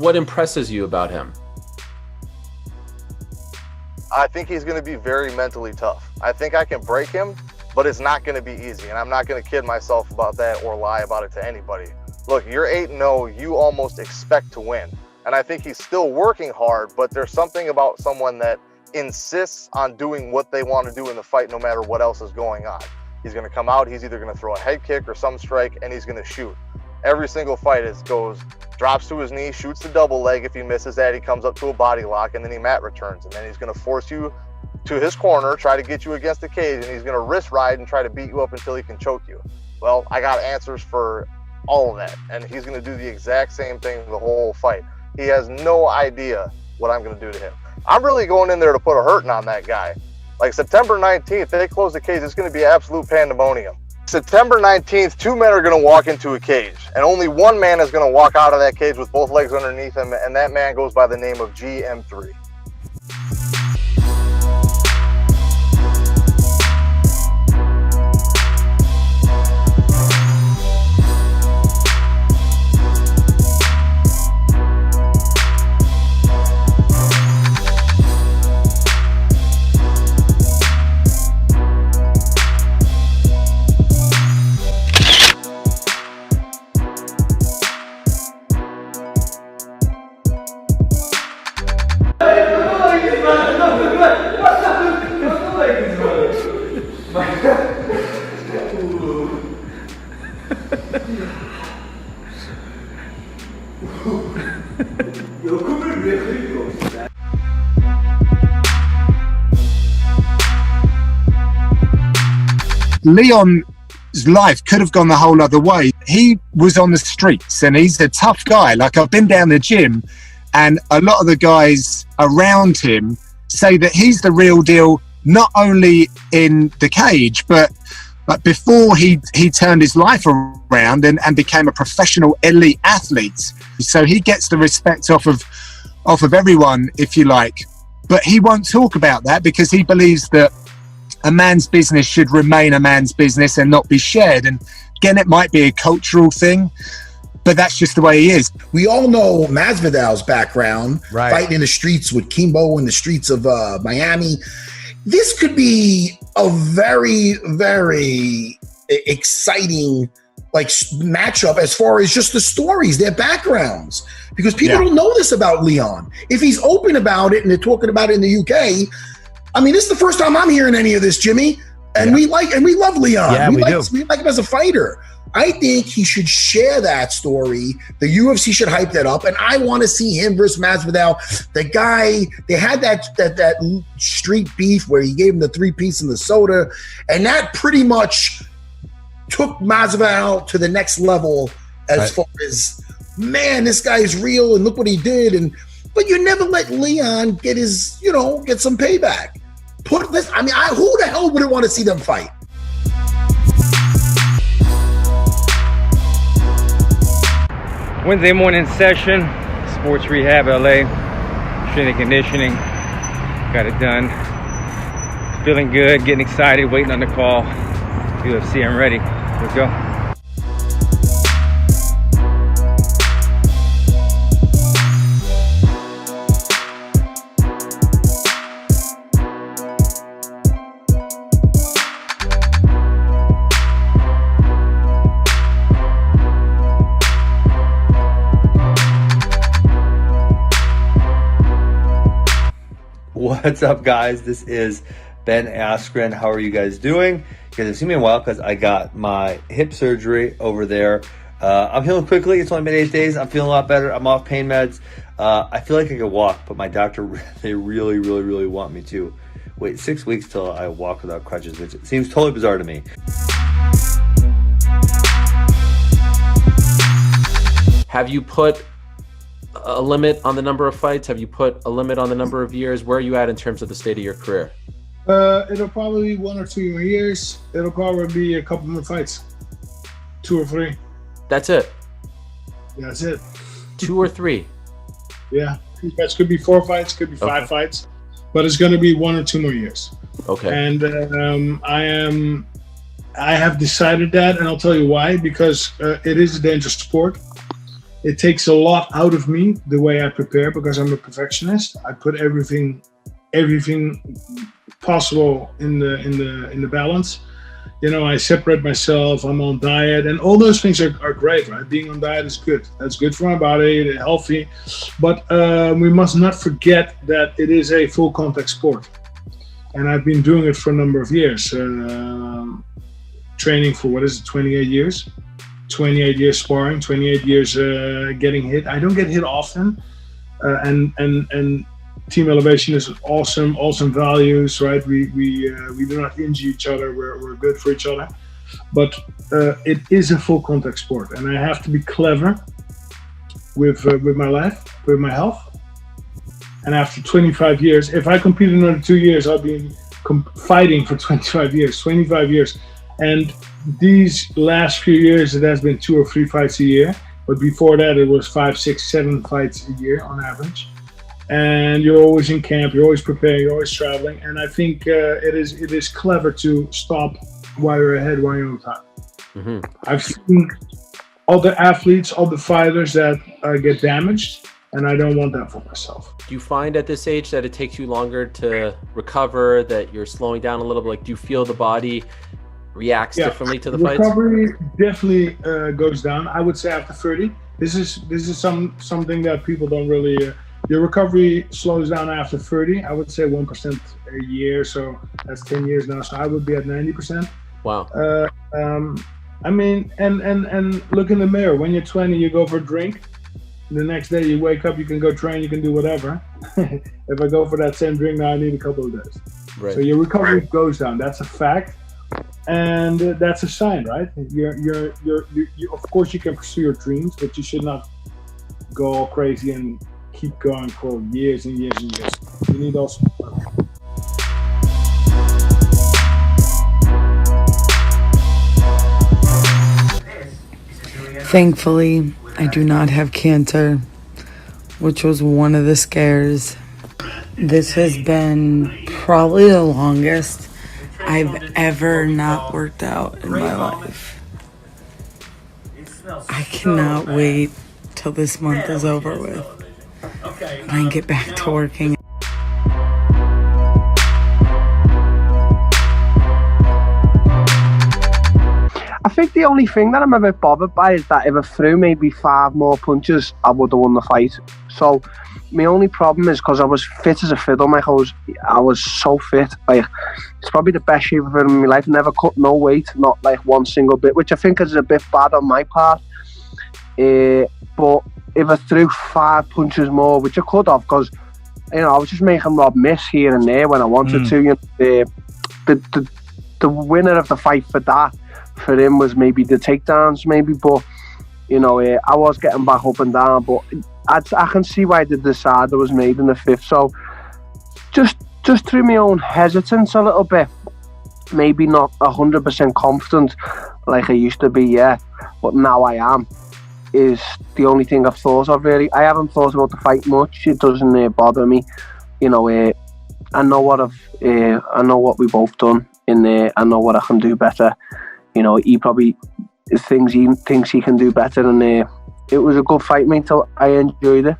What impresses you about him? I think he's going to be very mentally tough. I think I can break him, but it's not going to be easy. And I'm not going to kid myself about that or lie about it to anybody. Look, you're 8-0, you almost expect to win. And I think he's still working hard, but there's something about someone that insists on doing what they want to do in the fight no matter what else is going on. He's going to come out, he's either going to throw a head kick or some strike, and he's going to shoot. Every single fight drops to his knee, shoots the double leg. If he misses that, he comes up to a body lock, and then he mat returns. And then he's going to force you to his corner, try to get you against the cage, and he's going to wrist ride and try to beat you up until he can choke you. Well, I got answers for all of that, and he's going to do the exact same thing the whole fight. He has no idea what I'm going to do to him. I'm really going in there to put a hurting on that guy. Like September 19th, they close the cage, it's going to be absolute pandemonium. September 19th, 2 men are going to walk into a cage, and only one man is going to walk out of that cage with both legs underneath him, and that man goes by the name of GM3. Leon's life could have gone the whole other way. He was on the streets and he's a tough guy. Like, I've been down the gym and a lot of the guys around him say that he's the real deal, not only in the cage, but before he turned his life around and became a professional elite athlete. So he gets the respect off of everyone, if you like. But he won't talk about that because he believes that a man's business should remain a man's business and not be shared. And again, it might be a cultural thing, but that's just the way he is. We all know Masvidal's background, right, fighting in the streets with Kimbo in the streets of Miami. This could be a very, very exciting matchup as far as just the stories, their backgrounds, because people don't know this about Leon. If he's open about it and they're talking about it in the UK, I mean, this is the first time I'm hearing any of this, Jimmy. And we love Leon. Yeah, we do. We like him as a fighter. I think he should share that story. The UFC should hype that up. And I want to see him versus Masvidal. The guy, they had that street beef where he gave him the 3-piece and the soda. And that pretty much took Masvidal to the next level as far as, man, this guy is real and look what he did. But you never let Leon get get some payback. Who the hell wouldn't want to see them fight? Wednesday morning session, sports rehab LA, strength and conditioning, got it done. Feeling good, getting excited, waiting on the call. UFC, I'm ready. Let's go. What's up, guys? This is Ben Askren. How are you guys doing? You guys have seen me in a while because I got my hip surgery over there. I'm healing quickly. It's only been 8 days. I'm feeling a lot better. I'm off pain meds. I feel like I can walk, but my doctor, they really, really, really want me to wait 6 weeks till I walk without crutches, which seems totally bizarre to me. Have you put a limit on the number of fights? Have you put a limit on the number of years? Where are you at in terms of the state of your career? It'll probably be 1 or 2 more years. It'll probably be a couple more fights. 2 or 3. That's it? That's it. 2 or 3? Yeah. That could be 4 fights, could be 5 fights. But it's going to be 1 or 2 more years. Okay. And I have decided that, and I'll tell you why. Because it is a dangerous sport. it takes a lot out of me the way I prepare because I'm a perfectionist. I put everything possible in the balance. You know, I separate myself. I'm on diet, and all those things are great, right? Being on diet is good. That's good for my body, healthy. But we must not forget that it is a full contact sport, and I've been doing it for a number of years. Training for 28 years. 28 years sparring, 28 years getting hit. I don't get hit often, and Team Elevation is awesome values, right? We do not injure each other. We're good for each other, but it is a full contact sport, and I have to be clever with my life, with my health. And after 25 years, if I compete another 2 years, I'll be fighting for 25 years. And these last few years, it has been 2 or 3 fights a year. But before that, it was 5, 6, 7 fights a year on average. And you're always in camp, you're always preparing, you're always traveling. And I think it is clever to stop while you're ahead, while you're on top. Mm-hmm. I've seen other athletes, other fighters that get damaged, and I don't want that for myself. Do you find at this age that it takes you longer to recover, that you're slowing down a little bit? Like, do you feel the body reacts differently to the fights? Recovery definitely goes down. I would say after 30. This is something that people don't really. Your recovery slows down after 30. I would say 1% a year, so that's 10 years now. So I would be at 90%. Wow. I mean, and look in the mirror. When you're 20, you go for a drink. The next day you wake up, you can go train, you can do whatever. If I go for that same drink now, I need a couple of days. Right. So your recovery goes down. That's a fact. And that's a sign, right? You of course you can pursue your dreams, but you should not go all crazy and keep going for years and years and years. You need also. Thankfully, I do not have cancer, which was one of the scares. This has been probably the longest I've ever not worked out in my life. I cannot wait till this month is over with and I can get back to working. I think the only thing that I'm a bit bothered by is that if I threw maybe 5 more punches, I would have won the fight. So my only problem is because I was fit as a fiddle, Mike. I was so fit. Like, it's probably the best shape I've been in my life. Never cut no weight, not like one single bit, which I think is a bit bad on my part. But if I threw 5 punches more, which I could have, because I was just making Rob miss here and there when I wanted to. The winner of the fight for that, for him, was maybe the takedowns, maybe. But I was getting back up and down, but I can see why the decider was made in the 5th. So just through my own hesitance a little bit, maybe not 100% confident like I used to be, but now I am, is the only thing I've thought of, really. I haven't thought about the fight much. It doesn't bother me. I know what we've both done in there. I know what I can do better. He probably thinks he can do better, and it was a good fight, mate. So I enjoyed it.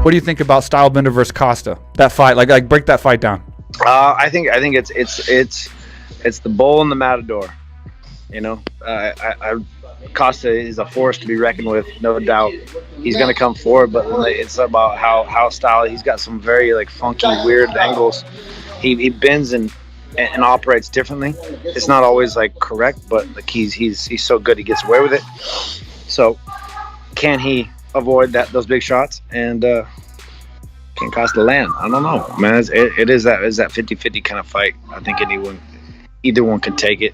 What do you think about Stylebender versus Costa? That fight, like break that fight down. I think it's the bull and the Matador. Costa is a force to be reckoned with, no doubt. He's going to come forward, but it's about how style. He's got some very funky, weird angles. He bends and operates differently. It's not always correct, but he's so good he gets away with it. So can he avoid those big shots, and can Costa land? I don't know, man. It is that 50-50 kind of fight. I think either one can take it.